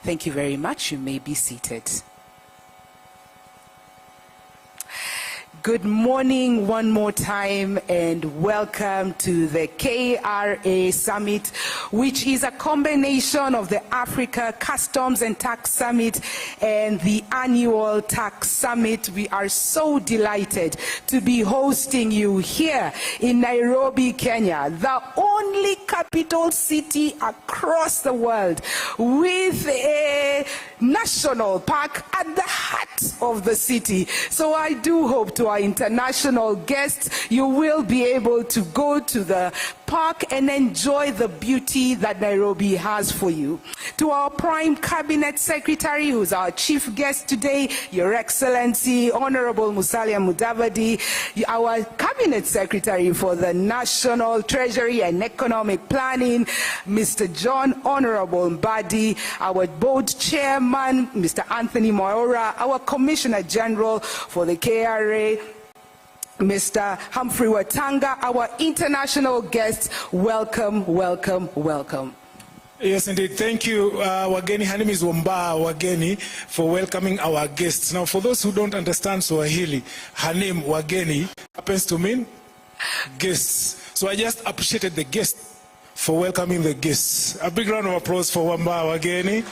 Thank you very much. You may be seated. Good morning one more time and welcome to the KRA Summit, which is a combination of the Africa Customs and Tax Summit and the annual Tax Summit. We are so delighted to be hosting you here in Nairobi, Kenya, the only capital city across the world with a national park at the heart of the city. So I do hope to our international guests, you will be able to go to the park and enjoy the beauty that Nairobi has for you. To our Prime Cabinet Secretary, who's our chief guest today, Your Excellency, Honorable Musalia Mudavadi, our Cabinet Secretary for the National Treasury and Economic Planning, Mr. John Honorable Mbadi, our Board Chairman, Mr. Anthony Moora, our Commissioner General for the KRA, Mr. Humphrey Watanga, our international guests. Welcome, welcome, welcome. Yes, indeed. Thank you, Wageni. Her name is Wamba Wageni, for welcoming our guests. Now, for those who don't understand Swahili, her name Wageni happens to mean guests. So I just appreciated the guests for welcoming the guests. A big round of applause for Wamba Wageni.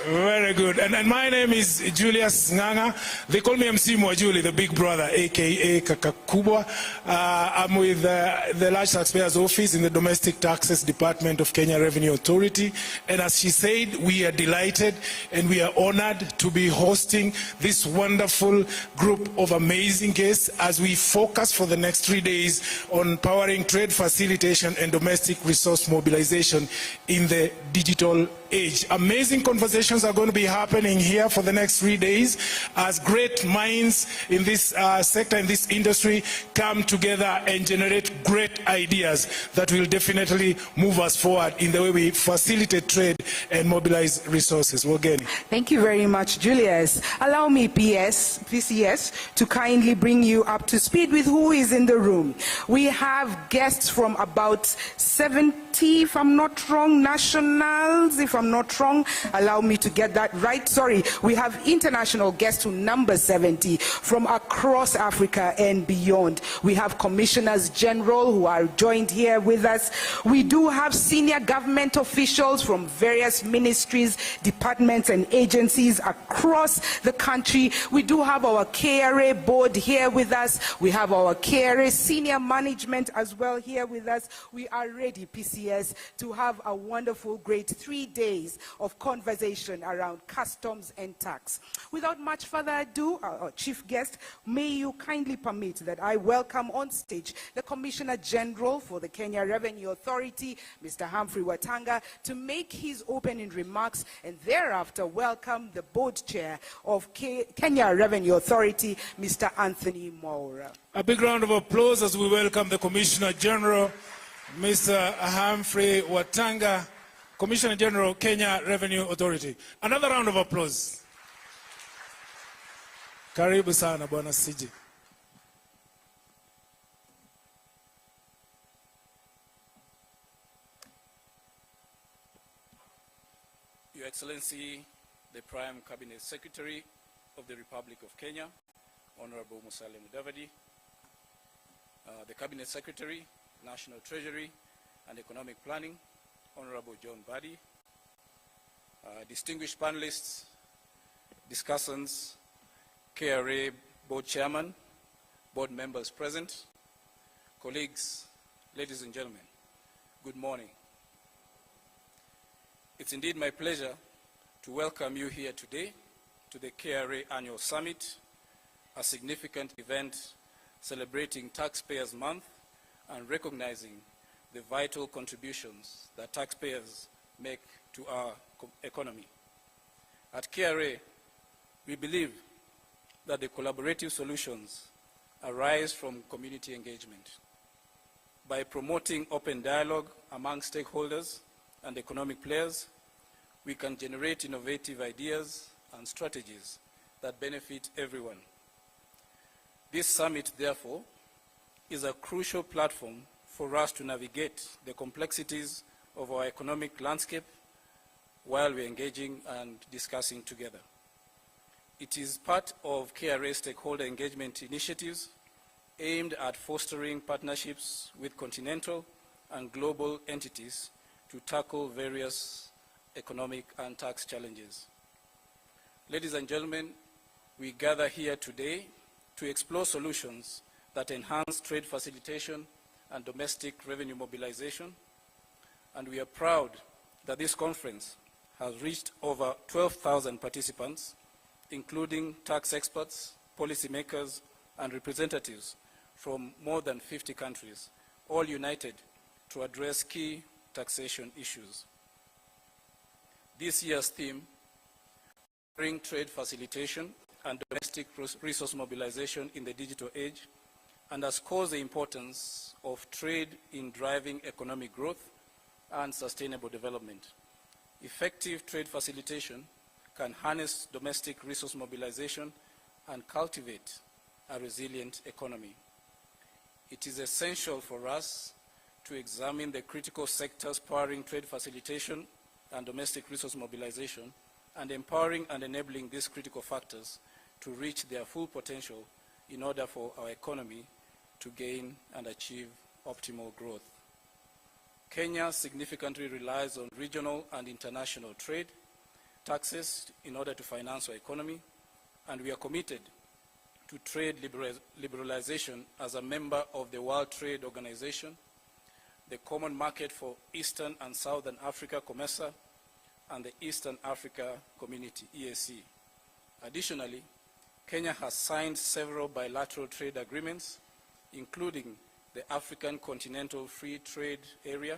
Very good. And my name is Julius Nganga. They call me MC Mwajuli, the big brother, aka Kakakubwa. I'm with the Large Taxpayers Office in the Domestic Taxes Department of Kenya Revenue Authority. And as she said, we are delighted and we are honored to be hosting this wonderful group of amazing guests as we focus for the next 3 days on powering trade facilitation and domestic resource mobilization in the digital age. Amazing conversations are going to be happening here for the next 3 days as great minds in this sector, in this industry, come together and generate great ideas that will definitely move us forward in the way we facilitate trade and mobilize resources. Well, again. Thank you very much, Julius. Allow me, PCS, to kindly bring you up to speed with who is in the room. We have guests from about 70, if I'm not wrong, nationals, if I'm not wrong. Allow me to get that right. Sorry, we have international guests to number 70 from across Africa and beyond. We have commissioners general who are joined here with us. We do have senior government officials from various ministries, departments and agencies across the country. We do have our KRA board here with us. We have our KRA senior management as well here with us. We are ready, PCS, to have a wonderful, great 3 days of conversation around customs and tax. Without much further ado, our chief guest, may you kindly permit that I welcome on stage the Commissioner General for the Kenya Revenue Authority, Mr. Humphrey Watanga, to make his opening remarks, and thereafter welcome the board chair of Kenya Revenue Authority, Mr. Anthony Moora. A big round of applause as we welcome the Commissioner General, Mr. Humphrey Watanga, Commissioner General, Kenya Revenue Authority. Another round of applause. Karibu sana, Bwana CJ. Your Excellency, the Prime Cabinet Secretary of the Republic of Kenya, Honorable Musalia Mudavadi, the Cabinet Secretary, National Treasury, and Economic Planning, Honorable John Buddy, distinguished panelists, discussants, KRA Board Chairman, board members present, colleagues, ladies and gentlemen, good morning. It's indeed my pleasure to welcome you here today to the KRA Annual Summit, a significant event celebrating Taxpayers Month and recognizing the vital contributions that taxpayers make to our economy. At KRA, we believe that the collaborative solutions arise from community engagement. By promoting open dialogue among stakeholders and economic players, we can generate innovative ideas and strategies that benefit everyone. This summit, therefore, is a crucial platform for us to navigate the complexities of our economic landscape while we're engaging and discussing together. It is part of KRA stakeholder engagement initiatives aimed at fostering partnerships with continental and global entities to tackle various economic and tax challenges. Ladies and gentlemen, we gather here today to explore solutions that enhance trade facilitation and domestic revenue mobilization, and we are proud that this conference has reached over 12,000 participants, including tax experts, policymakers, and representatives from more than 50 countries, all united to address key taxation issues. This year's theme, Bring Trade Facilitation and Domestic Resource Mobilization in the Digital Age, underscores the importance of trade in driving economic growth and sustainable development. Effective trade facilitation can harness domestic resource mobilization and cultivate a resilient economy. It is essential for us to examine the critical sectors powering trade facilitation and domestic resource mobilization, and empowering and enabling these critical factors to reach their full potential in order for our economy to gain and achieve optimal growth. Kenya significantly relies on regional and international trade, taxes in order to finance our economy, and we are committed to trade liberalization as a member of the World Trade Organization, the Common Market for Eastern and Southern Africa, COMESA, and the Eastern Africa Community, EAC. Additionally, Kenya has signed several bilateral trade agreements, including the African Continental Free Trade Area,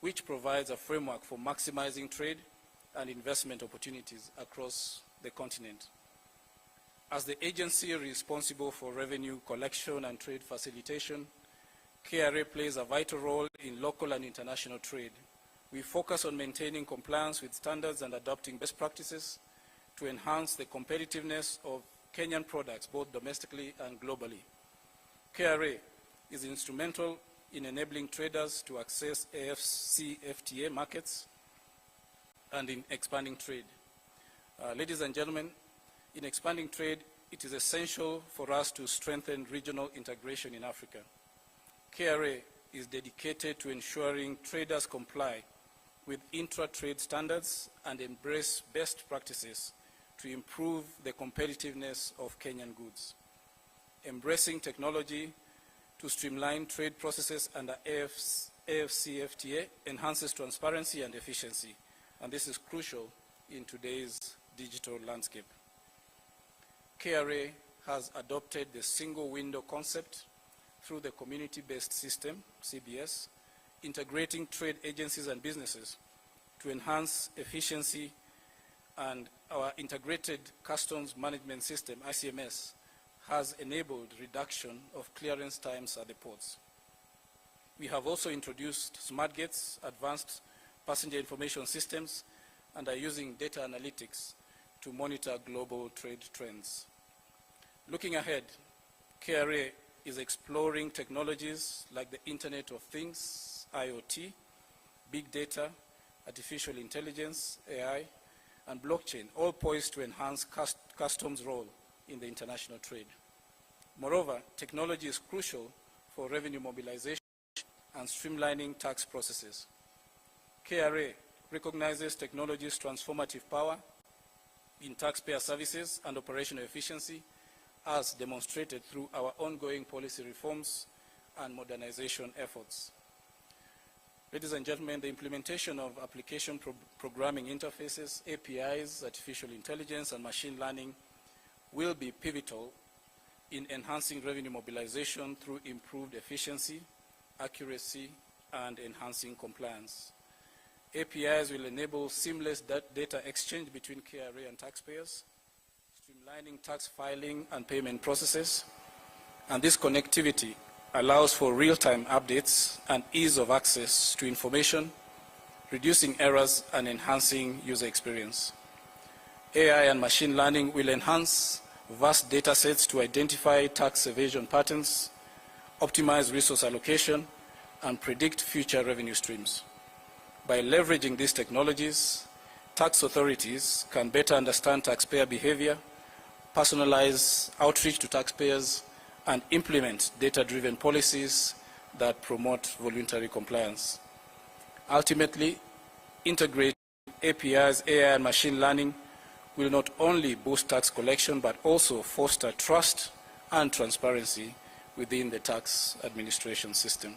which provides a framework for maximizing trade and investment opportunities across the continent. As the agency responsible for revenue collection and trade facilitation, KRA plays a vital role in local and international trade. We focus on maintaining compliance with standards and adopting best practices to enhance the competitiveness of Kenyan products, both domestically and globally. KRA is instrumental in enabling traders to access AFCFTA markets and in expanding trade. Ladies and gentlemen, in expanding trade, it is essential for us to strengthen regional integration in Africa. KRA is dedicated to ensuring traders comply with intra-trade standards and embrace best practices to improve the competitiveness of Kenyan goods. Embracing technology to streamline trade processes under AFCFTA enhances transparency and efficiency, and this is crucial in today's digital landscape. KRA has adopted the single window concept through the community-based system, CBS, integrating trade agencies and businesses to enhance efficiency, and our integrated customs management system, ICMS, has enabled reduction of clearance times at the ports. We have also introduced smart gates, advanced passenger information systems, and are using data analytics to monitor global trade trends. Looking ahead, KRA is exploring technologies like the Internet of Things, IoT, big data, artificial intelligence, AI, and blockchain, all poised to enhance customs' role in the international trade. Moreover, technology is crucial for revenue mobilization and streamlining tax processes. KRA recognizes technology's transformative power in taxpayer services and operational efficiency, as demonstrated through our ongoing policy reforms and modernization efforts. Ladies and gentlemen, the implementation of application programming interfaces, APIs, artificial intelligence, and machine learning will be pivotal in enhancing revenue mobilization through improved efficiency, accuracy, and enhancing compliance. APIs will enable seamless data exchange between KRA and taxpayers, streamlining tax filing and payment processes, and this connectivity allows for real-time updates and ease of access to information, reducing errors and enhancing user experience. AI and machine learning will enhance vast data sets to identify tax evasion patterns, optimize resource allocation, and predict future revenue streams. By leveraging these technologies, tax authorities can better understand taxpayer behavior, personalize outreach to taxpayers, and implement data-driven policies that promote voluntary compliance. Ultimately, integrating APIs, AI, and machine learning will not only boost tax collection, but also foster trust and transparency within the tax administration system.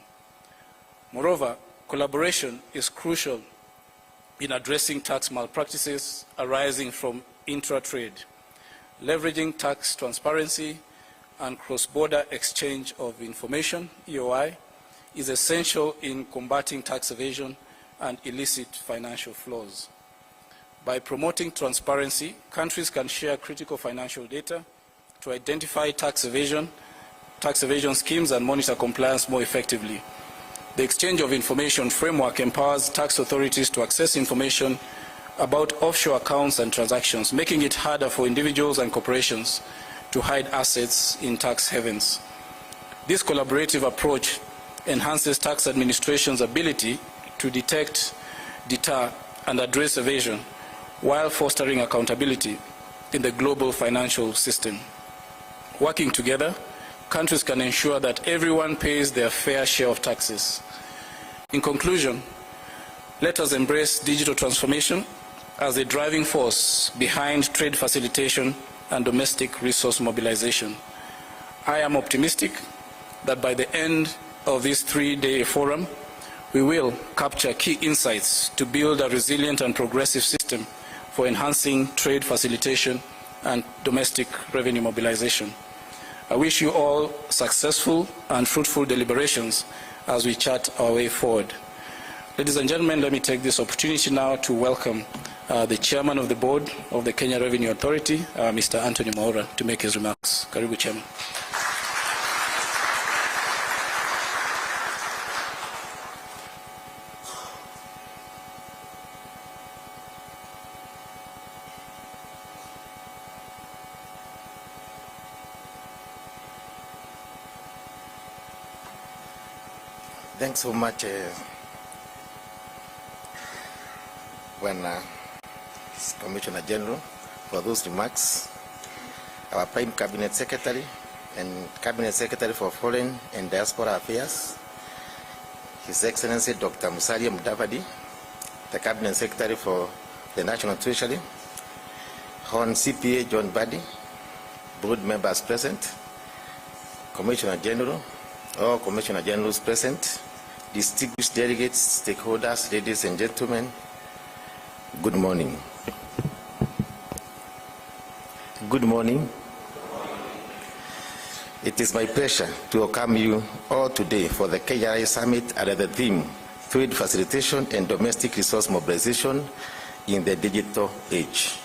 Moreover, collaboration is crucial in addressing tax malpractices arising from intra-trade. Leveraging tax transparency and cross-border exchange of information, EOI, is essential in combating tax evasion and illicit financial flows. By promoting transparency, countries can share critical financial data to identify tax evasion schemes and monitor compliance more effectively. The exchange of information framework empowers tax authorities to access information about offshore accounts and transactions, making it harder for individuals and corporations to hide assets in tax havens. This collaborative approach enhances tax administration's ability to detect, deter, and address evasion while fostering accountability in the global financial system. Working together, countries can ensure that everyone pays their fair share of taxes. In conclusion, let us embrace digital transformation as a driving force behind trade facilitation and domestic resource mobilization. I am optimistic that by the end of this three-day forum, we will capture key insights to build a resilient and progressive system for enhancing trade facilitation and domestic revenue mobilization. I wish you all successful and fruitful deliberations as we chart our way forward. Ladies and gentlemen, let me take this opportunity now to welcome the Chairman of the Board of the Kenya Revenue Authority, Mr. Anthony Mwaura, to make his remarks. Karibu, Chairman. Thanks so much, Commissioner General, for those remarks. Our Prime Cabinet Secretary and Cabinet Secretary for Foreign and Diaspora Affairs, His Excellency Dr. Musalia Mudavadi, the Cabinet Secretary for the National Treasury, Hon CPA John Buddy, board members present, Commissioner General, all Commissioner Generals present, distinguished delegates, stakeholders, ladies and gentlemen, good morning. Good morning. It is my pleasure to welcome you all today for the KRA Summit under the theme, Trade Facilitation and Domestic Resource Mobilization in the Digital Age.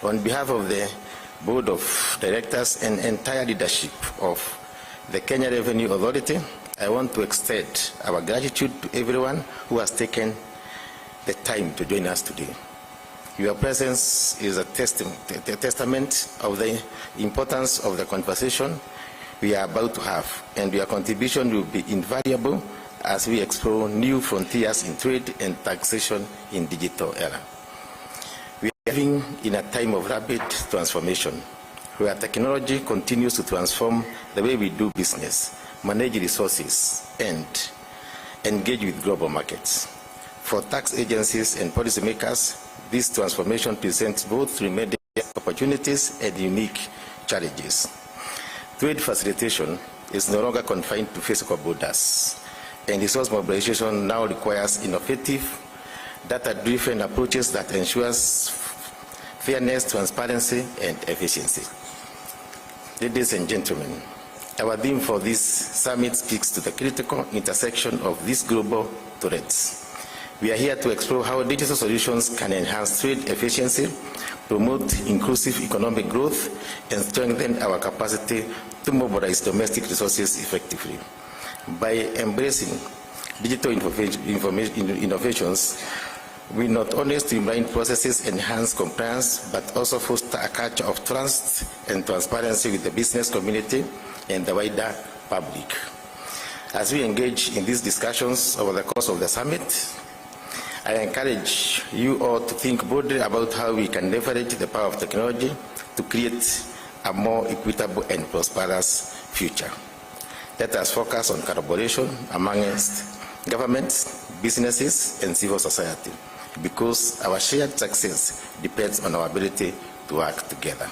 On behalf of the Board of Directors and entire leadership of the Kenya Revenue Authority, I want to extend our gratitude to everyone who has taken the time to join us today. Your presence is a testament of the importance of the conversation we are about to have, and your contribution will be invaluable as we explore new frontiers in trade and taxation in digital era. We are living in a time of rapid transformation, where technology continues to transform the way we do business, manage resources, and engage with global markets. For tax agencies and policymakers, this transformation presents both immediate opportunities and unique challenges. Trade facilitation is no longer confined to physical borders, and resource mobilization now requires innovative, data-driven approaches that ensures fairness, transparency, and efficiency. Ladies and gentlemen, our theme for this summit speaks to the critical intersection of these global threats. We are here to explore how digital solutions can enhance trade efficiency, promote inclusive economic growth, and strengthen our capacity to mobilize domestic resources effectively. By embracing digital innovations, we not only streamline processes, enhance compliance, but also foster a culture of trust and transparency with the business community and the wider public. As we engage in these discussions over the course of the summit, I encourage you all to think broadly about how we can leverage the power of technology to create a more equitable and prosperous future. Let us focus on collaboration amongst governments, businesses, and civil society, because our shared success depends on our ability to work together.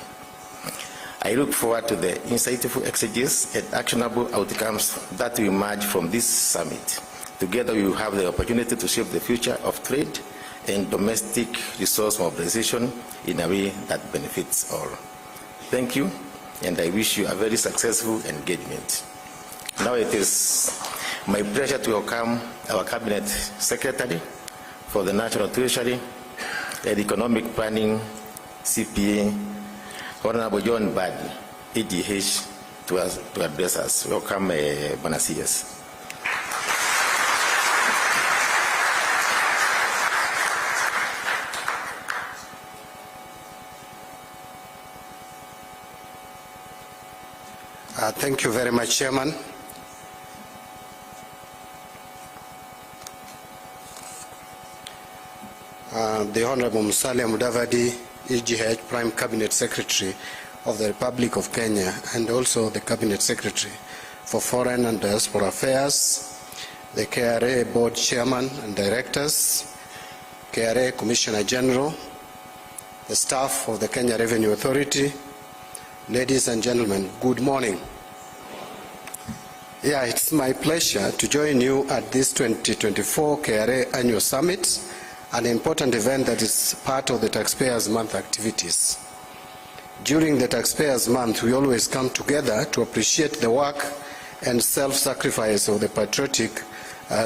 I look forward to the insightful exchanges and actionable outcomes that will emerge from this summit. Together we will have the opportunity to shape the future of trade and domestic resource mobilization in a way that benefits all. Thank you, and I wish you a very successful engagement. Now it is my pleasure to welcome our Cabinet Secretary for the National Treasury and Economic Planning, CPA, Honorable John Badi, EGH, to address us. Welcome, Bonasias. Thank you very much, Chairman. The Honorable Musalia Mudavadi, EGH Prime Cabinet Secretary of the Republic of Kenya, and also the Cabinet Secretary for Foreign and Diaspora Affairs, the KRA Board Chairman and Directors, KRA Commissioner General, the staff of the Kenya Revenue Authority. Ladies and gentlemen, good morning. Yeah, it's my pleasure to join you at this 2024 KRA Annual Summit, an important event that is part of the Taxpayers Month activities. During the Taxpayers Month, we always come together to appreciate the work and self-sacrifice of the patriotic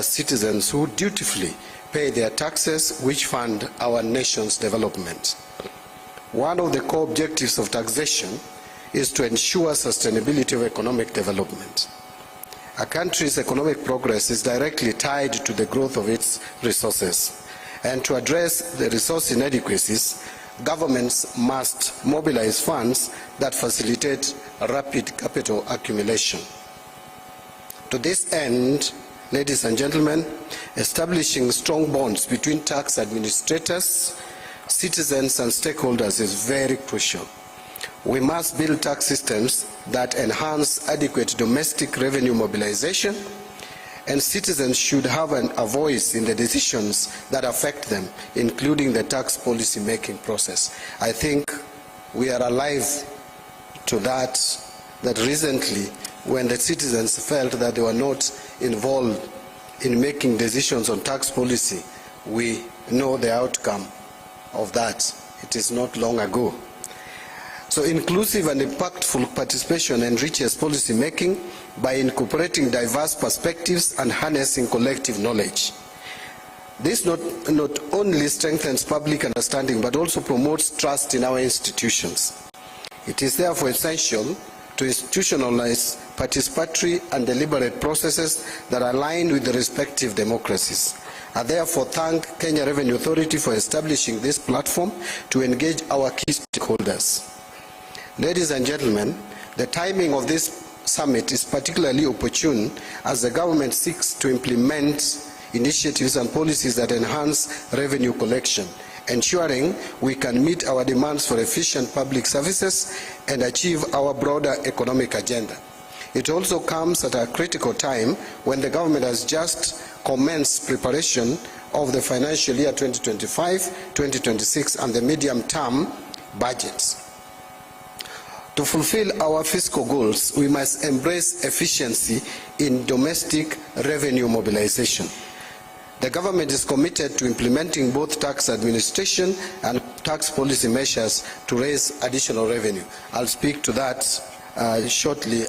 citizens who dutifully pay their taxes, which fund our nation's development. One of the core objectives of taxation is to ensure sustainability of economic development. A country's economic progress is directly tied to the growth of its resources. And to address the resource inadequacies, governments must mobilize funds that facilitate rapid capital accumulation. To this end, ladies and gentlemen, establishing strong bonds between tax administrators, citizens, and stakeholders is very crucial. We must build tax systems that enhance adequate domestic revenue mobilization, and citizens should have a voice in the decisions that affect them, including the tax policy making process. I think we are alive to that recently, when the citizens felt that they were not involved in making decisions on tax policy, we know the outcome of that. It is not long ago. So inclusive and impactful participation enriches policy making by incorporating diverse perspectives and harnessing collective knowledge. This not only strengthens public understanding, but also promotes trust in our institutions. It is therefore essential to institutionalize participatory and deliberate processes that align with the respective democracies. I therefore thank Kenya Revenue Authority for establishing this platform to engage our key stakeholders. Ladies and gentlemen, the timing of this summit is particularly opportune as the government seeks to implement initiatives and policies that enhance revenue collection, ensuring we can meet our demands for efficient public services and achieve our broader economic agenda. It also comes at a critical time when the government has just commenced preparation of the financial year 2025-2026 and the medium-term budgets. To fulfill our fiscal goals, we must embrace efficiency in domestic revenue mobilization. The government is committed to implementing both tax administration and tax policy measures to raise additional revenue. I'll speak to that shortly,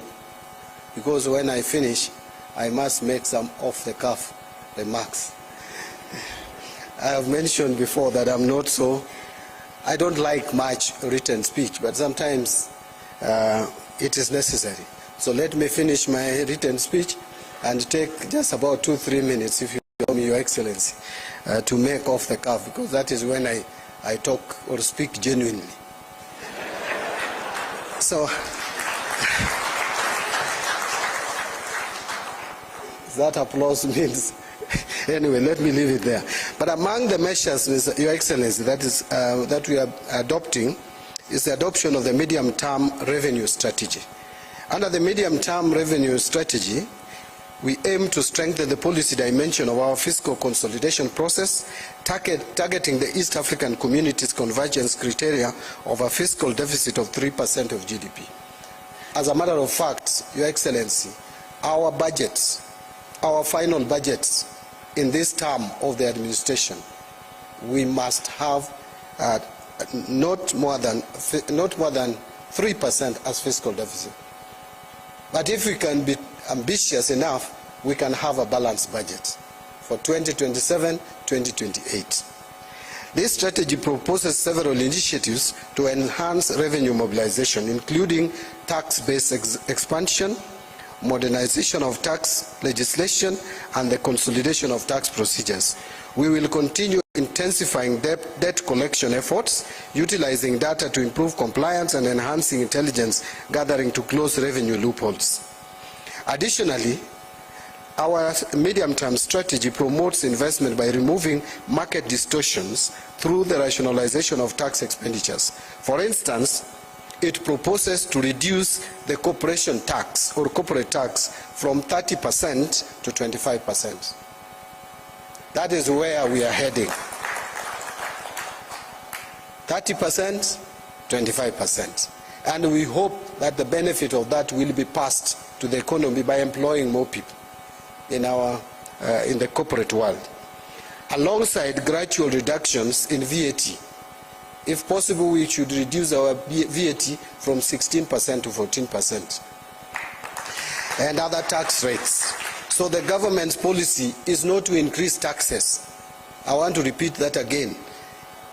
because when I finish, I must make some off-the-cuff remarks. I have mentioned before that I don't like much written speech, but sometimes it is necessary. So let me finish my written speech and take just about 2-3 minutes, if you allow me, Your Excellency, to make off the cuff, because that is when I talk or speak genuinely. So that applause means anyway, let me leave it there. But among the measures, Your Excellency, that we are adopting is the adoption of the medium-term revenue strategy. Under the medium-term revenue strategy, we aim to strengthen the policy dimension of our fiscal consolidation process, targeting the East African Community's convergence criteria of a fiscal deficit of 3% of GDP. As a matter of fact, Your Excellency, our budgets, our final budgets in this term of the administration, we must have not more than 3% as fiscal deficit. But if we can be ambitious enough, we can have a balanced budget for 2027-2028. This strategy proposes several initiatives to enhance revenue mobilization, including tax-based expansion, modernization of tax legislation, and the consolidation of tax procedures. We will continue intensifying debt collection efforts, utilizing data to improve compliance and enhancing intelligence gathering to close revenue loopholes. Additionally, our medium-term strategy promotes investment by removing market distortions through the rationalization of tax expenditures. For instance, it proposes to reduce the corporation tax or corporate tax from 30% to 25%. That is where we are heading. 30%, 25%. And we hope that the benefit of that will be passed to the economy by employing more people in the corporate world. Alongside gradual reductions in VAT, if possible, we should reduce our VAT from 16% to 14%. And other tax rates. So the government's policy is not to increase taxes. I want to repeat that again.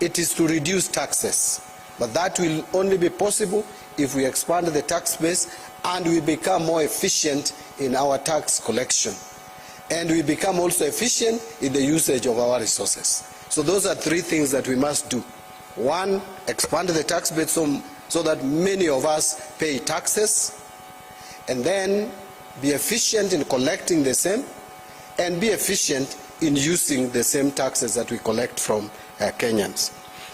It is to reduce taxes. But that will only be possible if we expand the tax base and we become more efficient in our tax collection. And we become also efficient in the usage of our resources. So those are 3 things that we must do. 1, expand the tax base so that many of us pay taxes, and then be efficient in collecting the same, and be efficient in using the same taxes that we collect from Kenyans.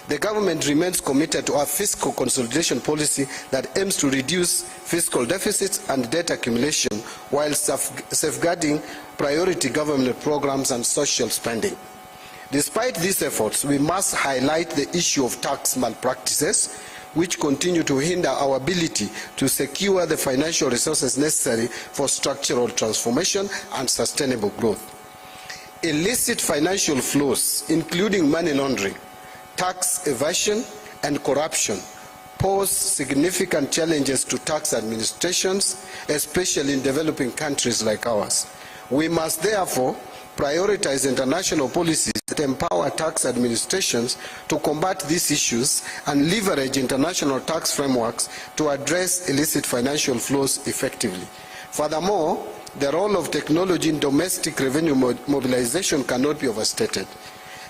The government remains committed to our fiscal consolidation policy that aims to reduce fiscal deficits and debt accumulation while safeguarding priority government programs and social spending. Despite these efforts, we must highlight the issue of tax malpractices, which continue to hinder our ability to secure the financial resources necessary for structural transformation and sustainable growth. Illicit financial flows, including money laundering, tax evasion, and corruption, pose significant challenges to tax administrations, especially in developing countries like ours. We must therefore prioritize international policies that empower tax administrations to combat these issues and leverage international tax frameworks to address illicit financial flows effectively. Furthermore, the role of technology in domestic revenue mobilization cannot be overstated.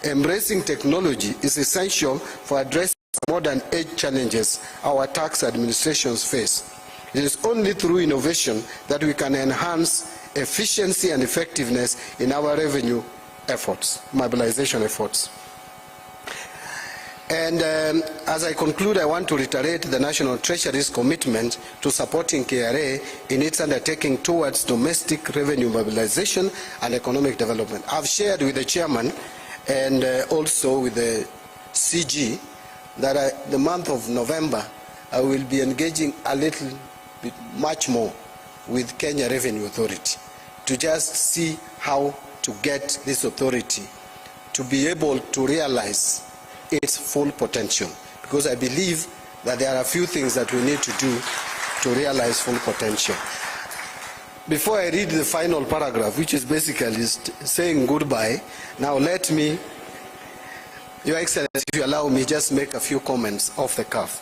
Embracing technology is essential for addressing the modern age challenges our tax administrations face. It is only through innovation that we can enhance efficiency and effectiveness in our revenue efforts, mobilization efforts. And as I conclude, I want to reiterate the National Treasury's commitment to supporting KRA in its undertaking towards domestic revenue mobilization and economic development. I've shared with the chairman and also with the CG that the month of November I will be engaging a little bit much more with Kenya Revenue Authority to just see how to get this authority to be able to realize its full potential, because I believe that there are a few things that we need to do to realize full potential. Before I read the final paragraph, which is basically saying goodbye, now let me, Your Excellency, if you allow me, just make a few comments off the cuff.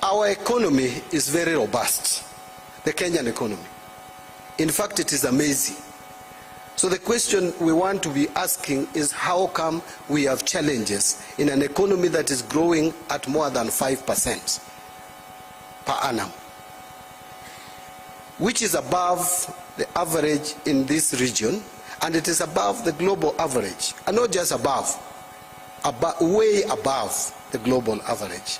Our economy is very robust, the Kenyan economy. In fact, it is amazing. So the question we want to be asking is how come we have challenges in an economy that is growing at more than 5% per annum, which is above the average in this region, and it is above the global average, and not just above, way above the global average.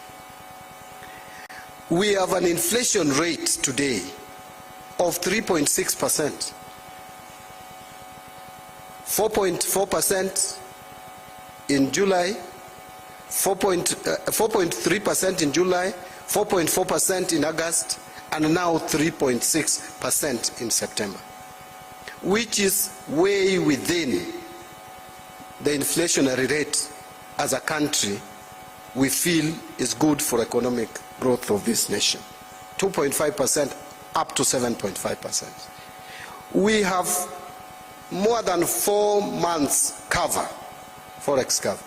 We have an inflation rate today of 3.6%. 4.4% in July, 4.3% in July, 4.4% in August, and now 3.6% in September, which is way within the inflationary rate as a country we feel is good for economic growth of this nation. 2.5% up to 7.5%. We have more than 4 months cover, forex cover,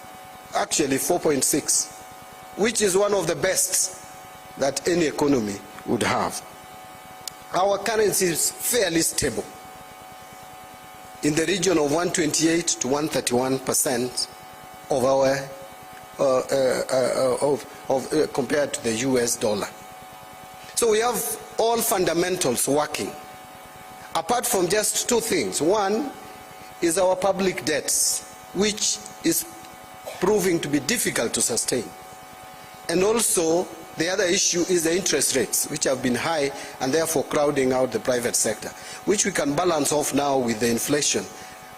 actually 4.6, which is one of the best that any economy would have. Our currency is fairly stable, in the region of 128 to 131% of our compared to the US dollar. So we have all fundamentals working, apart from just two things. One is our public debts, which is proving to be difficult to sustain. And also, the other issue is the interest rates, which have been high and therefore crowding out the private sector, which we can balance off now with the inflation.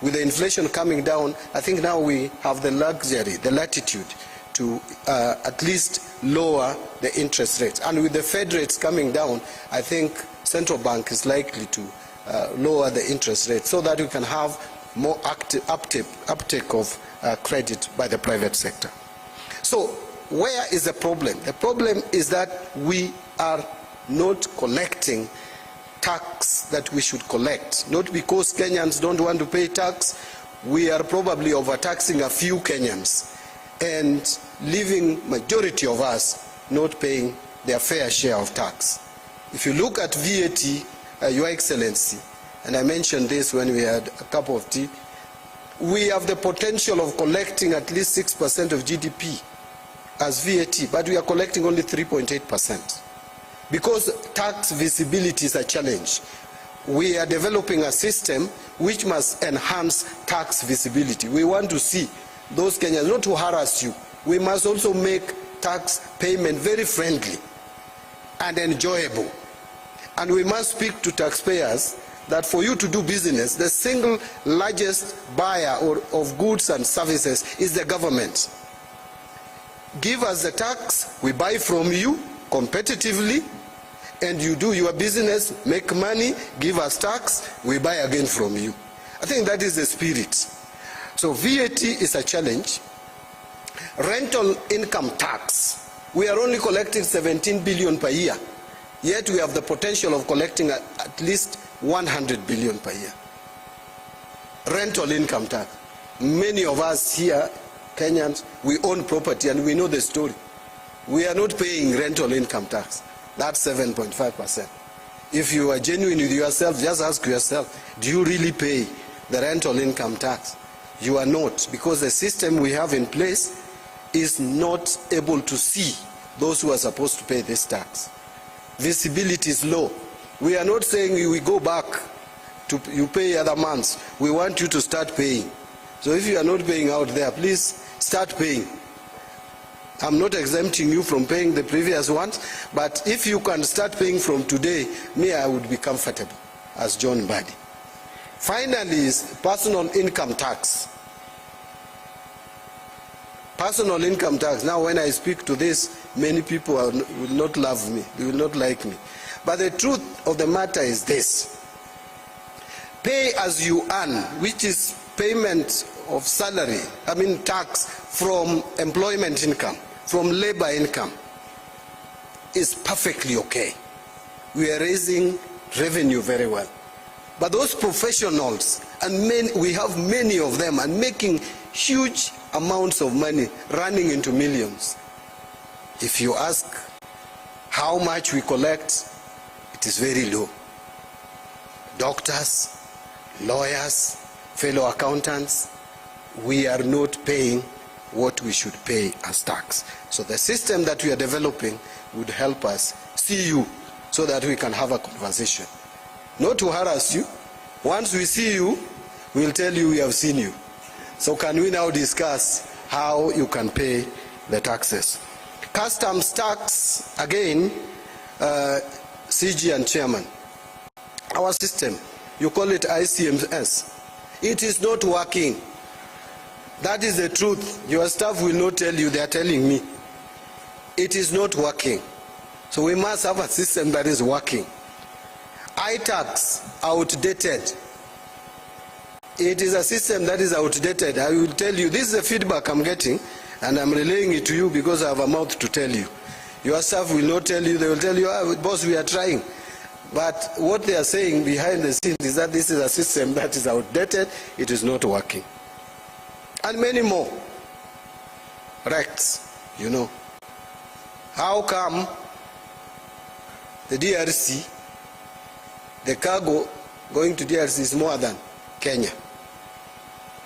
With the inflation coming down, I think now we have the luxury, the latitude to at least lower the interest rates. And with the Fed rates coming down, I think central bank is likely to lower the interest rate so that we can have more uptake of credit by the private sector. So where is the problem? The problem is that we are not collecting tax that we should collect. Not because Kenyans don't want to pay tax. We are probably overtaxing a few Kenyans and leaving majority of us not paying their fair share of tax. If you look at VAT, Your Excellency, and I mentioned this when we had a cup of tea, we have the potential of collecting at least 6% of GDP as VAT, but we are collecting only 3.8%. Because tax visibility is a challenge. We are developing a system which must enhance tax visibility. We want to see those Kenyans, not to harass you. We must also make tax payment very friendly and enjoyable. And we must speak to taxpayers that for you to do business, the single largest buyer of goods and services is the government. Give us the tax, we buy from you competitively, and you do your business, make money, give us tax, we buy again from you. I think that is the spirit. So VAT is a challenge. Rental income tax, we are only collecting 17 billion per year, yet we have the potential of collecting at least 100 billion per year. Rental income tax. Many of us here, Kenyans, we own property and we know the story. We are not paying rental income tax. That's 7.5%. If you are genuine with yourself, just ask yourself, do you really pay the rental income tax? You are not, because the system we have in place is not able to see those who are supposed to pay this tax. Visibility is low. We are not saying we go back to you pay other months. We want you to start paying. So if you are not paying out there, please start paying. I'm not exempting you from paying the previous ones, but if you can start paying from today, me, I would be comfortable as John Mbadi. Finally is personal income tax. Personal income tax. Now when I speak to this, many people will not love me, they will not like me. But the truth of the matter is this. Pay as you earn, which is payment of salary, tax from employment income, from labor income, is perfectly okay. We are raising revenue very well. But those professionals, and we have many of them, and making huge amounts of money, running into millions. If you ask how much we collect, it is very low. Doctors, lawyers, fellow accountants, we are not paying what we should pay as tax. So the system that we are developing would help us see you so that we can have a conversation. Not to harass you. Once we see you, we'll tell you we have seen you. So can we now discuss how you can pay the taxes? Customs tax, again, CG and Chairman. Our system, you call it ICMS. It is not working. That is the truth. Your staff will not tell you, they are telling me. It is not working. So we must have a system that is working. iTax, outdated. It is a system that is outdated. I will tell you, this is the feedback I'm getting, and I'm relaying it to you because I have a mouth to tell you. Your staff will not tell you, they will tell you, boss, we are trying. But what they are saying behind the scenes is that this is a system that is outdated, it is not working. And many more. Recs, you know. How come the DRC, the cargo going to DRC is more than Kenya?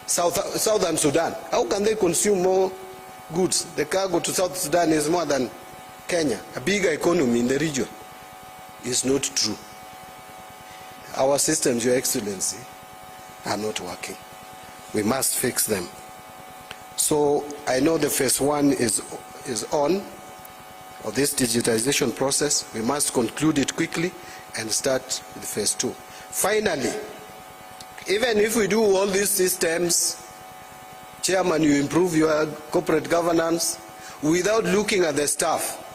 Southern Sudan, how can they consume more goods? The cargo to South Sudan is more than Kenya, a bigger economy in the region. It's not true. Our systems, Your Excellency, are not working. We must fix them. So I know the phase 1 is on of this digitization process. We must conclude it quickly and start with phase 2. Finally, even if we do all these systems, Chairman, you improve your corporate governance, without looking at the staff,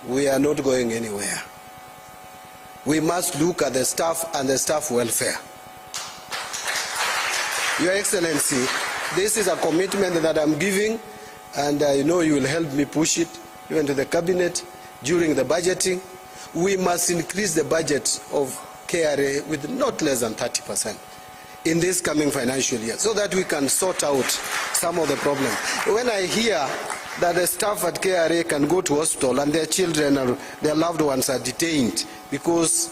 we are not going anywhere. We must look at the staff and the staff welfare. Your Excellency, this is a commitment that I'm giving, and I know you will help me push it even to the cabinet during the budgeting. We must increase the budget of KRA with not less than 30% in this coming financial year, so that we can sort out some of the problems. When I hear that the staff at KRA can go to hospital and their children or their loved ones are detained because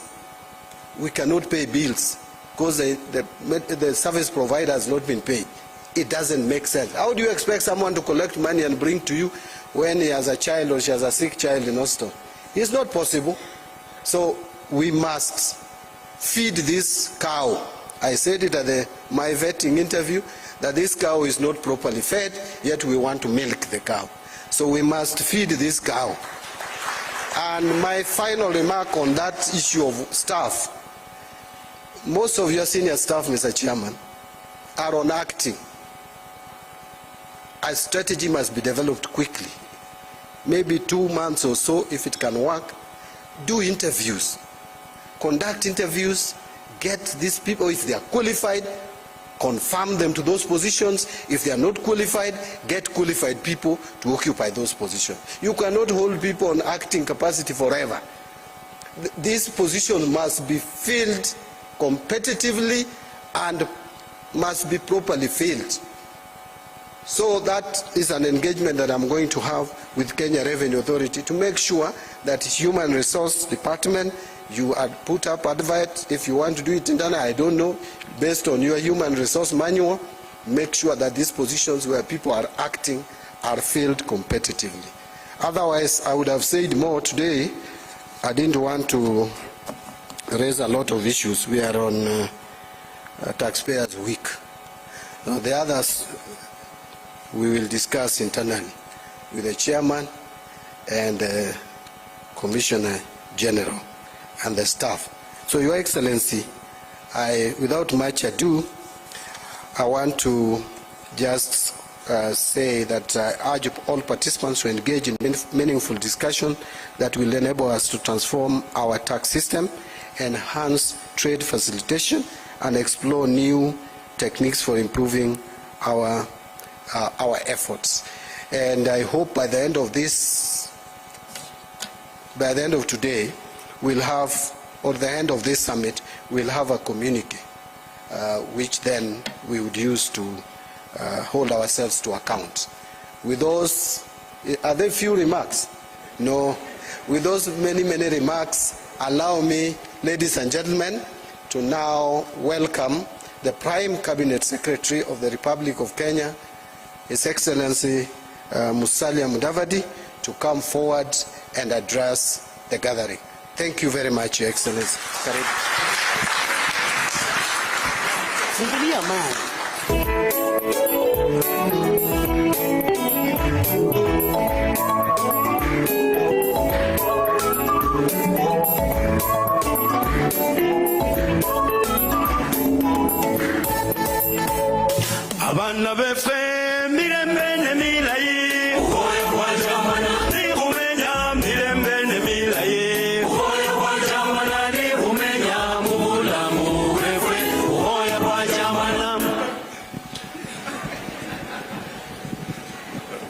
we cannot pay bills, because the service provider has not been paid, it doesn't make sense. How do you expect someone to collect money and bring to you when he has a child or she has a sick child in hospital? It's not possible. So we must feed this cow. I said it at my vetting interview, that this cow is not properly fed, yet we want to milk the cow. So we must feed this cow. And my final remark on that issue of staff, most of your senior staff, Mr. Chairman, are on acting. A strategy must be developed quickly. Maybe 2 months or so, if it can work. Do interviews. Conduct interviews. Get these people, if they are qualified, confirm them to those positions. If they are not qualified, get qualified people to occupy those positions. You cannot hold people on acting capacity forever. This position must be filled competitively and must be properly filled. So that is an engagement that I'm going to have with Kenya Revenue Authority to make sure that Human Resource Department, you put up advert. If you want to do it internally, I don't know, based on your human resource manual, make sure that these positions where people are acting are filled competitively. Otherwise, I would have said more today. I didn't want to raise a lot of issues. We are on Taxpayers Week. The others we will discuss internally. with the chairman and the Commissioner General and the staff. So, Your Excellency, without much ado, I want to just say that I urge all participants to engage in meaningful discussion that will enable us to transform our tax system, enhance trade facilitation, and explore new techniques for improving our efforts. And I hope by the end of today, we'll have, or the end of this summit, we'll have a communique, which then we would use to hold ourselves to account. With those, are there few remarks? No. With those many remarks, allow me, ladies and gentlemen, to now welcome the Prime Cabinet Secretary of the Republic of Kenya, His Excellency Musalia Mudavadi, to come forward and address the gathering. Thank you very much, Your Excellency. Abana befe mirembe ne milayi uhoya kwa jamana ni umenya mirembe ne milayi uhoya kwa jamana ni umenya mubula murefe uhoya kwa jamana.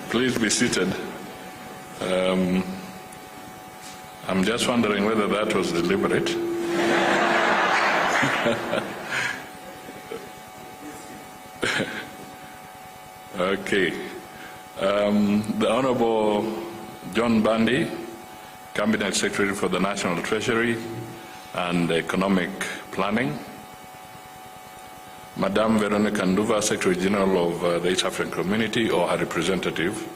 Please be seated. I'm just wondering whether that was deliberate. Okay. The Honorable John Bandi, Cabinet Secretary for the National Treasury and Economic Planning. Madame Veronica Nduva, Secretary General of the East African Community or her representative.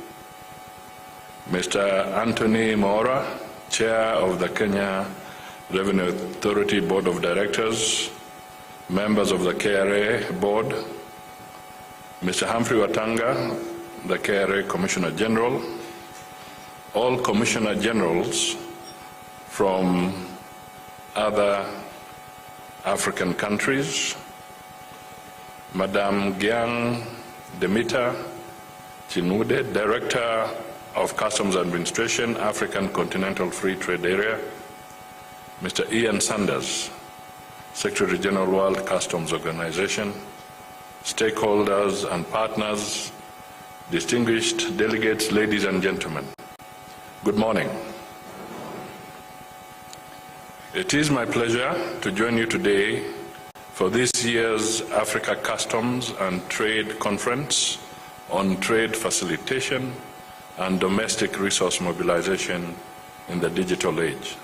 Mr. Anthony Maora, Chair of the Kenya Revenue Authority Board of Directors, members of the KRA Board, Mr. Humphrey Watanga, the KRA Commissioner General, all Commissioner Generals from other African countries, Madame Gyang Demita Chinude, Director of Customs Administration, African Continental Free Trade Area, Mr. Ian Sanders, Secretary General, World Customs Organization, stakeholders and partners, distinguished delegates, ladies and gentlemen, good morning. It is my pleasure to join you today for this year's Africa Customs and Trade Conference on trade facilitation and domestic resource mobilization in the digital age.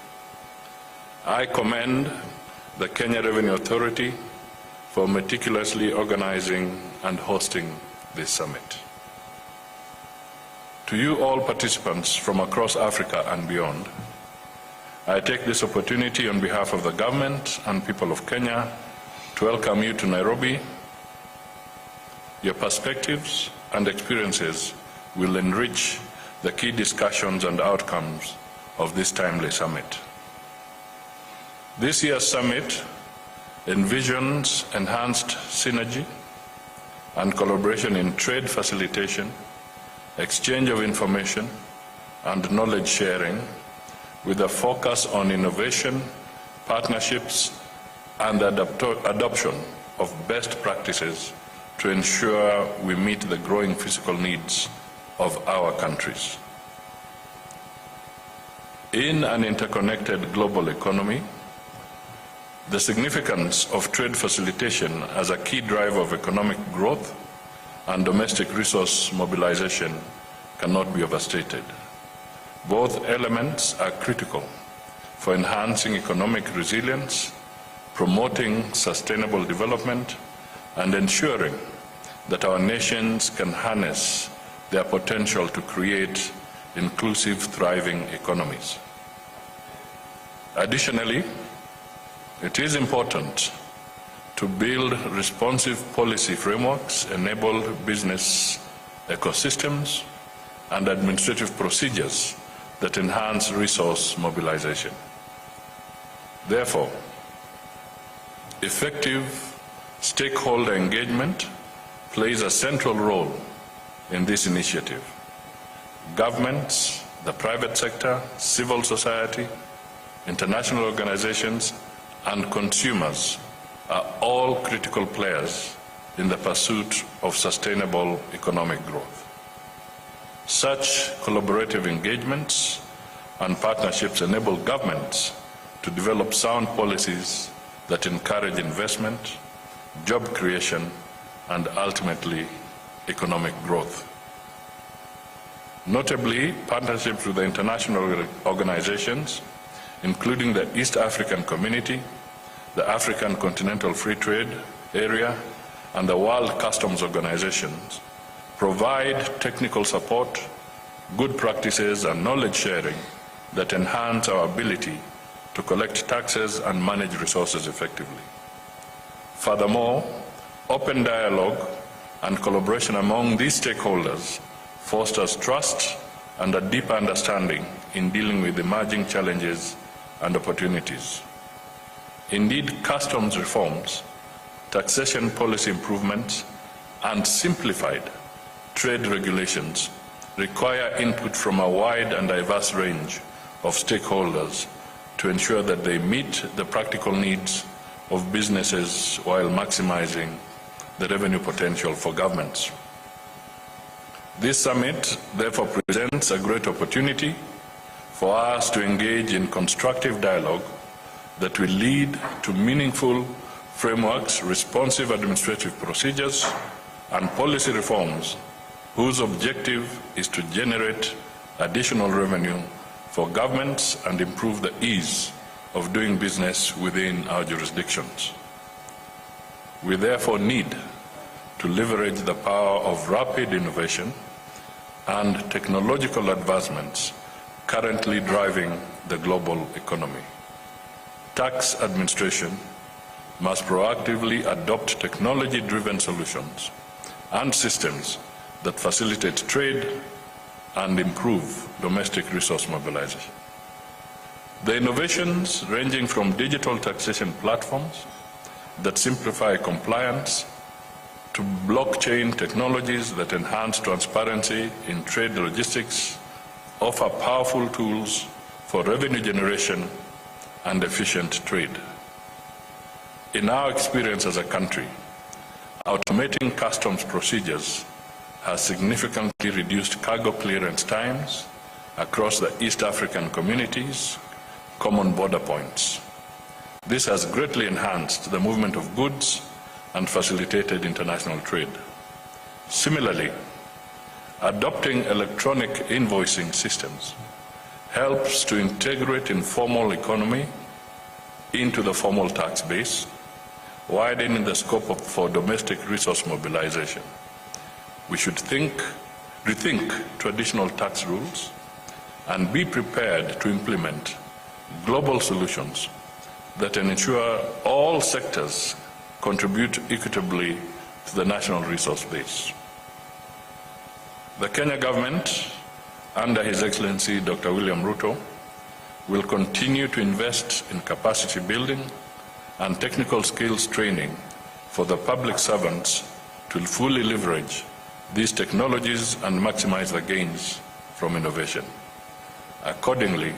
I commend the Kenya Revenue Authority for meticulously organizing and hosting this summit. To you all participants from across Africa and beyond, I take this opportunity on behalf of the government and people of Kenya to welcome you to Nairobi. Your perspectives and experiences will enrich the key discussions and outcomes of this timely summit. This year's summit envisions enhanced synergy and collaboration in trade facilitation, exchange of information, and knowledge sharing, with a focus on innovation, partnerships, and the adoption of best practices to ensure we meet the growing physical needs of our countries. In an interconnected global economy, the significance of trade facilitation as a key driver of economic growth and domestic resource mobilization cannot be overstated. Both elements are critical for enhancing economic resilience, promoting sustainable development, and ensuring that our nations can harness their potential to create inclusive, thriving economies. Additionally, it is important to build responsive policy frameworks, enable business ecosystems, and administrative procedures that enhance resource mobilization. Therefore, effective stakeholder engagement plays a central role in this initiative. Governments, the private sector, civil society, international organizations, and consumers are all critical players in the pursuit of sustainable economic growth. Such collaborative engagements and partnerships enable governments to develop sound policies that encourage investment, job creation, and ultimately economic growth. Notably, partnerships with the international organizations, including the East African Community, the African Continental Free Trade Area, and the World Customs Organizations, provide technical support, good practices, and knowledge sharing that enhance our ability to collect taxes and manage resources effectively. Furthermore, open dialogue and collaboration among these stakeholders fosters trust and a deeper understanding in dealing with emerging challenges and opportunities. Indeed, customs reforms, taxation policy improvements, and simplified trade regulations require input from a wide and diverse range of stakeholders to ensure that they meet the practical needs of businesses while maximizing the revenue potential for governments. This summit therefore presents a great opportunity for us to engage in constructive dialogue that will lead to meaningful frameworks, responsive administrative procedures, and policy reforms whose objective is to generate additional revenue for governments and improve the ease of doing business within our jurisdictions. We therefore need to leverage the power of rapid innovation and technological advancements currently driving the global economy. Tax administration must proactively adopt technology-driven solutions and systems that facilitate trade and improve domestic resource mobilization. The innovations ranging from digital taxation platforms that simplify compliance to blockchain technologies that enhance transparency in trade logistics offer powerful tools for revenue generation and efficient trade. In our experience as a country, automating customs procedures has significantly reduced cargo clearance times across the East African community's common border points. This has greatly enhanced the movement of goods and facilitated international trade. Similarly, adopting electronic invoicing systems helps to integrate informal economy into the formal tax base, widening the scope for domestic resource mobilization. We should rethink traditional tax rules and be prepared to implement global solutions that ensure all sectors contribute equitably to the national resource base. The Kenya government, under His Excellency Dr. William Ruto, will continue to invest in capacity building and technical skills training for the public servants to fully leverage these technologies and maximize the gains from innovation. Accordingly,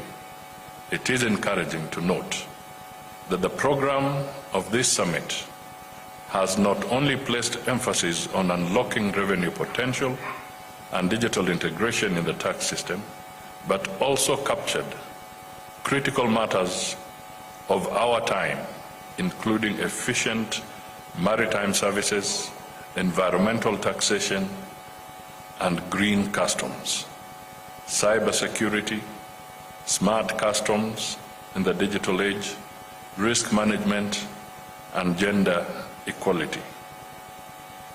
it is encouraging to note that the program of this summit has not only placed emphasis on unlocking revenue potential and digital integration in the tax system, but also captured critical matters of our time, including efficient maritime services, environmental taxation, and green customs, cybersecurity, smart customs in the digital age, risk management, and gender equality.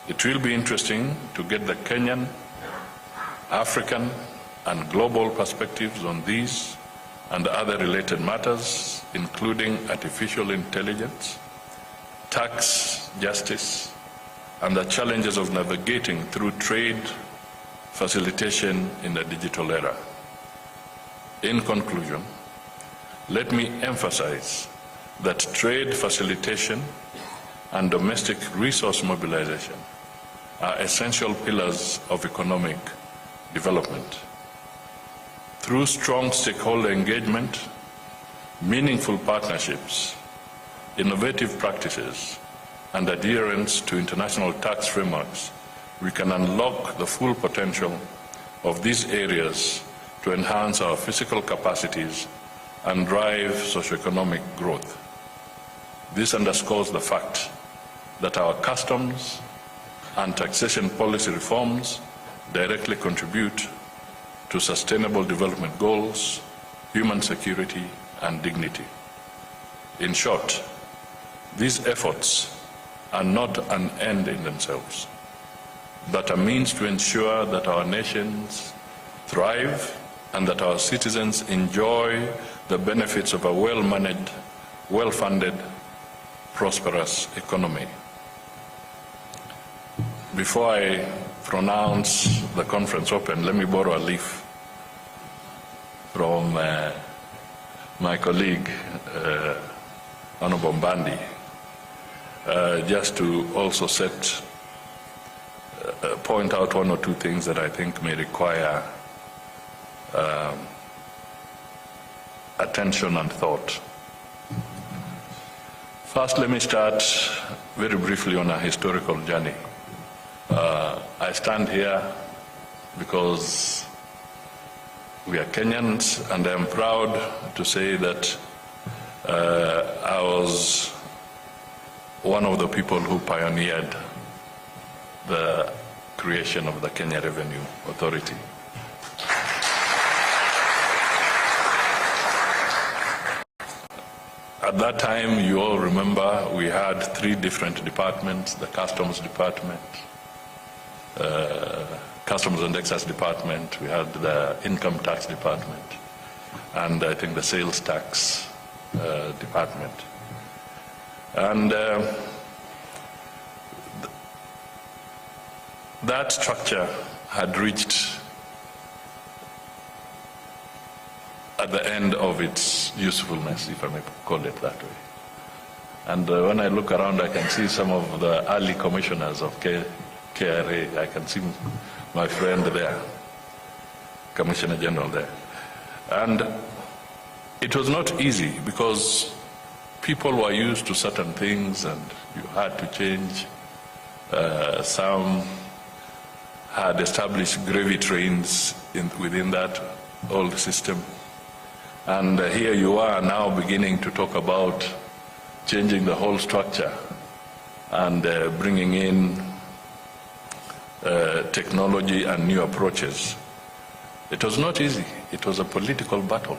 It will be interesting to get the Kenyan, African, and global perspectives on these and other related matters, including artificial intelligence, tax justice, and the challenges of navigating through trade, facilitation in the digital era. In conclusion, let me emphasize that trade facilitation and domestic resource mobilization are essential pillars of economic development. Through strong stakeholder engagement, meaningful partnerships, innovative practices, and adherence to international tax frameworks, we can unlock the full potential of these areas to enhance our physical capacities and drive socioeconomic growth. This underscores the fact that our customs and taxation policy reforms directly contribute to sustainable development goals, human security, and dignity. In short, these efforts are not an end in themselves, but a means to ensure that our nations thrive and that our citizens enjoy the benefits of a well-managed, well-funded, prosperous economy. Before I pronounce the conference open, let me borrow a leaf from my colleague, Honorable Mbandi, just to also point out one or two things that I think may require attention and thought. First, let me start very briefly on a historical journey. I stand here because we are Kenyans, and I am proud to say that I was one of the people who pioneered the creation of the Kenya Revenue Authority. At that time, you all remember, we had three different departments: the Customs Department, Customs and Excise Department, we had the Income Tax Department, and I think the Sales Tax Department. And that structure had reached at the end of its usefulness, if I may call it that way. And when I look around, I can see some of the early commissioners of KRA. I can see my friend there, Commissioner General there. And it was not easy because people were used to certain things and you had to change. Some had established gravy trains within that old system. And here you are now beginning to talk about changing the whole structure and bringing in technology and new approaches. It was not easy. It was a political battle.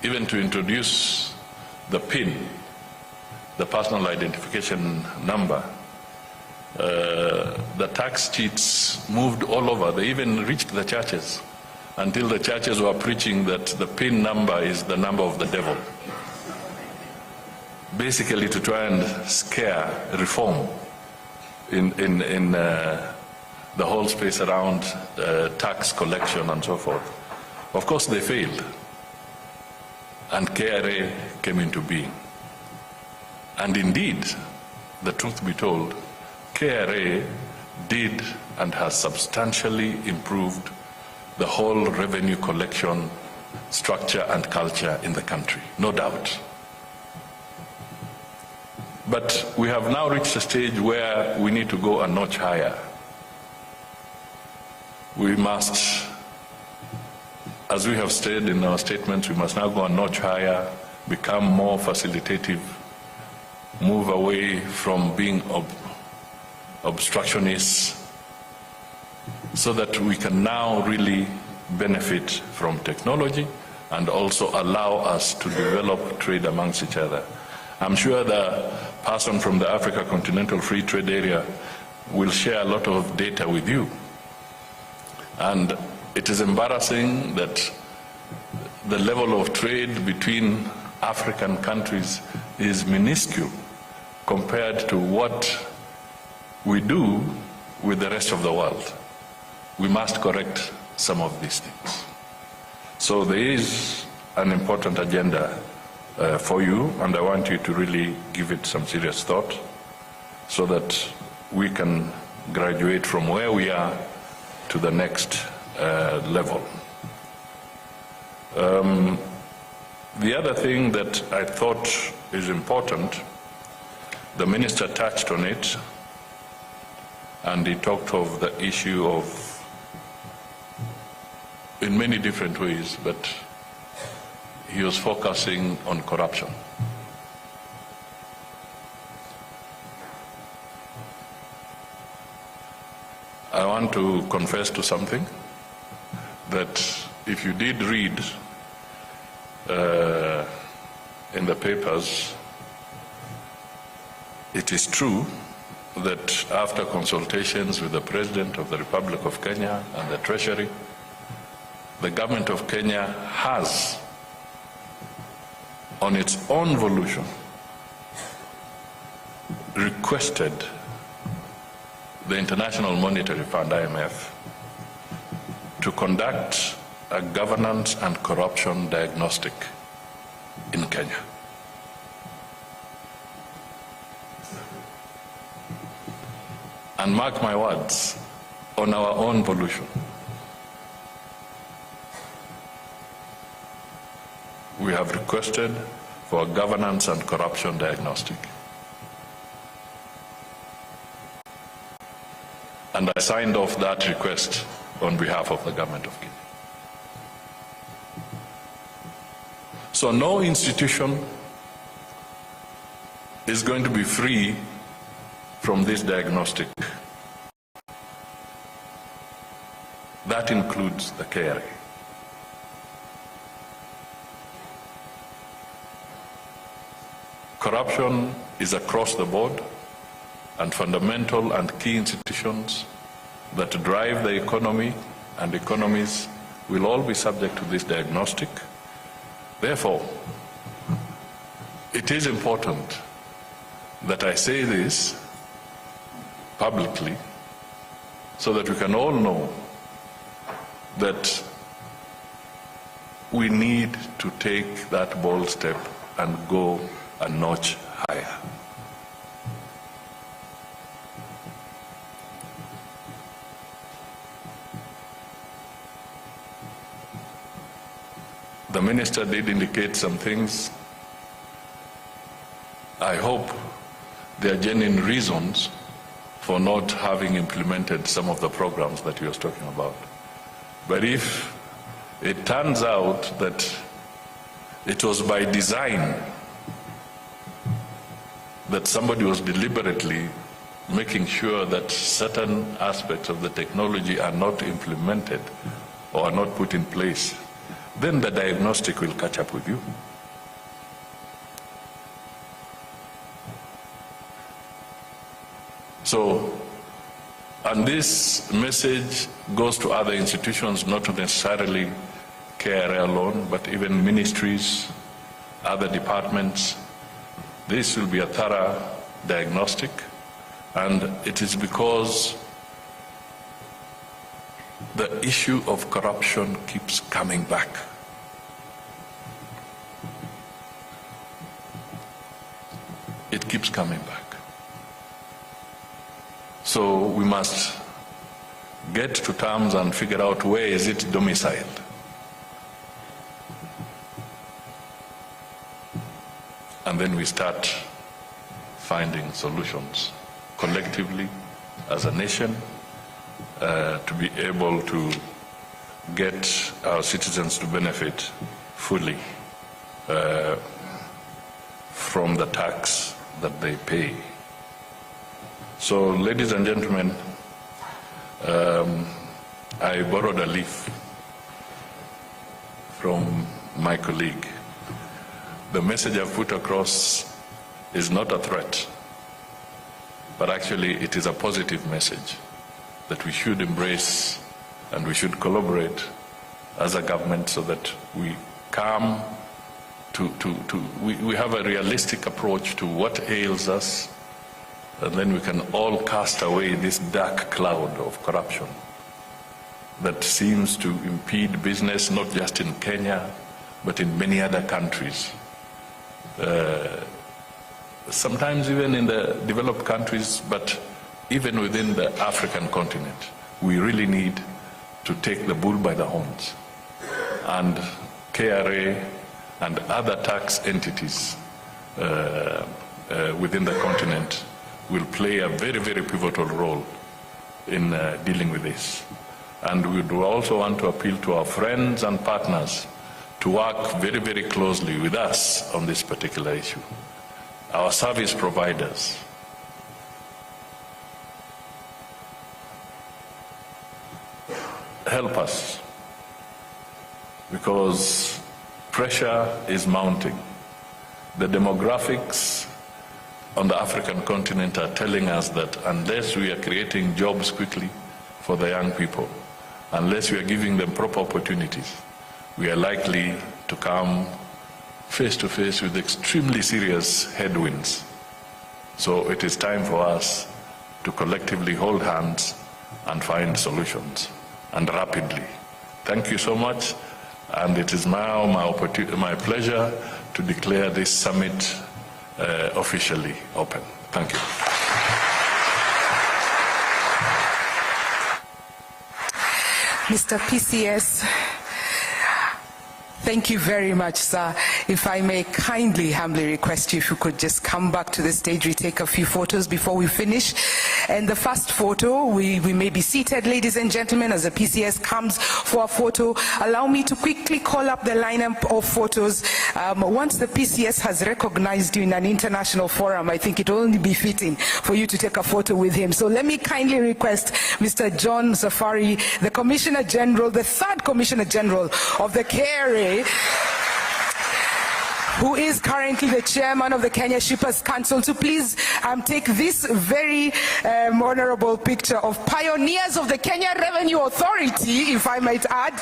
Even to introduce the PIN, the personal identification number, the tax cheats moved all over. They even reached the churches, until the churches were preaching that the PIN number is the number of the devil. Basically to try and scare reform in the whole space around tax collection and so forth. Of course they failed, and KRA came into being. And indeed, the truth be told, KRA did and has substantially improved the whole revenue collection structure and culture in the country, no doubt. But we have now reached a stage where we need to go a notch higher. We must, as we have stated in our statements, we must now go a notch higher, become more facilitative, move away from being obstructionists, so that we can now really benefit from technology and also allow us to develop trade amongst each other. I'm sure the person from the Africa Continental Free Trade Area will share a lot of data with you. And it is embarrassing that the level of trade between African countries is minuscule compared to what we do with the rest of the world, we must correct some of these things. So there is an important agenda for you, and I want you to really give it some serious thought so that we can graduate from where we are to the next level. The other thing that I thought is important, the minister touched on it, and he talked of the issue of, in many different ways, but he was focusing on corruption. I want to confess to something, that if you did read in the papers, it is true that after consultations with the President of the Republic of Kenya and the Treasury, the government of Kenya has, on its own volition, requested the International Monetary Fund, IMF, to conduct a governance and corruption diagnostic in Kenya. And mark my words, on our own volition. We have requested for a governance and corruption diagnostic. And I signed off that request on behalf of the government of Kenya. So no institution is going to be free from this diagnostic. That includes the KRA. Corruption is across the board, and fundamental and key institutions that drive the economy and economies will all be subject to this diagnostic. Therefore, it is important that I say this publicly so that we can all know that we need to take that bold step and go a notch higher. The minister did indicate some things. I hope there are genuine reasons for not having implemented some of the programs that he was talking about. But if it turns out that it was by design, that somebody was deliberately making sure that certain aspects of the technology are not implemented or are not put in place, then the diagnostic will catch up with you. So, and this message goes to other institutions, not necessarily KRA alone, but even ministries, other departments. This will be a thorough diagnostic, and it is because the issue of corruption keeps coming back. It keeps coming back. So we must get to terms and figure out where is it domiciled. And then we start finding solutions collectively as a nation to be able to get our citizens to benefit fully from the tax that they pay. So, ladies and gentlemen, I borrowed a leaf from my colleague. The message I've put across is not a threat, but actually it is a positive message that we should embrace and we should collaborate as a government so that we come we have a realistic approach to what ails us and then we can all cast away this dark cloud of corruption that seems to impede business not just in Kenya, but in many other countries. Sometimes even in the developed countries, but even within the African continent, we really need to take the bull by the horns. And KRA and other tax entities within the continent will play a very, very pivotal role in dealing with this. And we do also want to appeal to our friends and partners to work very, very closely with us on this particular issue. Our service providers, help us, because pressure is mounting. The demographics on the African continent are telling us that unless we are creating jobs quickly for the young people, unless we are giving them proper opportunities, we are likely to come face to face with extremely serious headwinds. So it is time for us to collectively hold hands and find solutions, and rapidly. Thank you so much, and it is now my pleasure to declare this summit officially open. Thank you. Mr. PCS, thank you very much, sir. If I may kindly, humbly request you if you could just come back to the stage. We take a few photos before we finish. And the first photo, we may be seated, ladies and gentlemen, as the PCS comes for a photo. Allow me to quickly call up the lineup of photos. Once the PCS has recognized you in an international forum, I think it will only be fitting for you to take a photo with him. So let me kindly request Mr. John Safari, the Commissioner General, the third Commissioner General of the KRA, who is currently the chairman of the Kenya Shippers Council, to please take this very honorable picture of pioneers of the Kenya Revenue Authority, if I might add.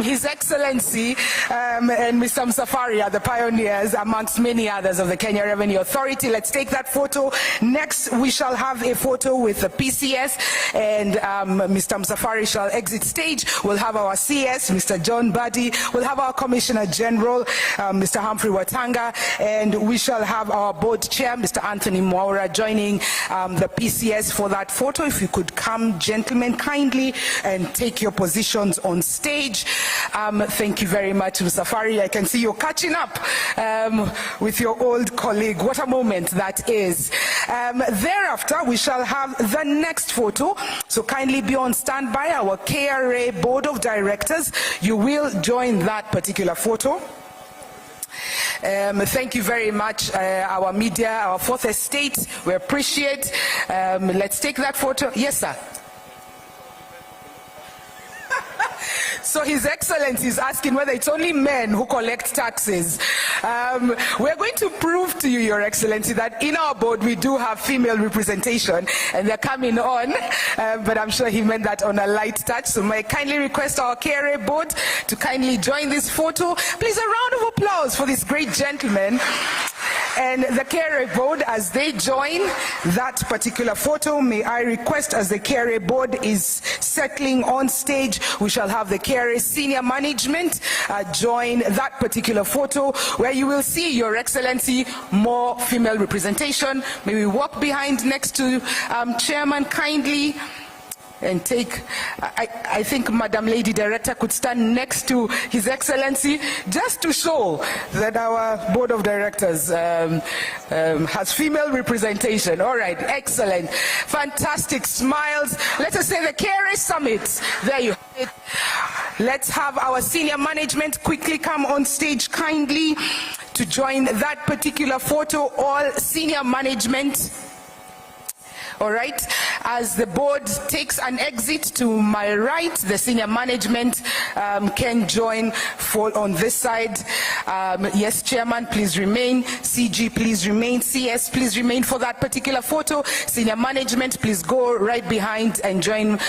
His Excellency and Mr. Msafari are the pioneers amongst many others of the Kenya Revenue Authority. Let's take that photo. Next, we shall have a photo with the PCS, and Mr. Msafari shall exit stage. We'll have our CS, Mr. John Mudavadi. We'll have our Commissioner General, Mr. Humphrey Watanga, and we shall have our board chair, Mr. Anthony Mwaura, joining the PCS for that photo. If you could come, gentlemen, kindly, and take your positions on stage. Thank you very much, Msafari. I can see you're catching up with your old colleague. What a moment that is. Thereafter, we shall have the next photo. So kindly be on standby. Our KRA Board of Directors, you will join that particular photo. Thank you very much, our media, our fourth estate. We appreciate. Let's take that photo. Yes, sir. So His Excellency is asking whether it's only men who collect taxes. We're going to prove to you, Your Excellency, that in our board we do have female representation, and they're coming on, but I'm sure he meant that on a light touch. So may I kindly request our KRA board to kindly join this photo. Please, a round of applause for this great gentleman. And the KRA board, as they join that particular photo, may I request, as the KRA board is settling on stage, we shall have the KRA senior management join that particular photo, where you will see, Your Excellency, more female representation. May we walk behind next to Chairman kindly. And take, I think Madam Lady Director could stand next to His Excellency, just to show that our Board of Directors has female representation. All right, excellent, fantastic smiles. Let us say the KRA Summit. There you have it. Let's have our senior management quickly come on stage kindly to join that particular photo. All senior management. All right, as the board takes an exit to my right, the senior management can join on this side. Yes, Chairman, please remain. CG, please remain. CS, please remain for that particular photo. Senior management, please go right behind and join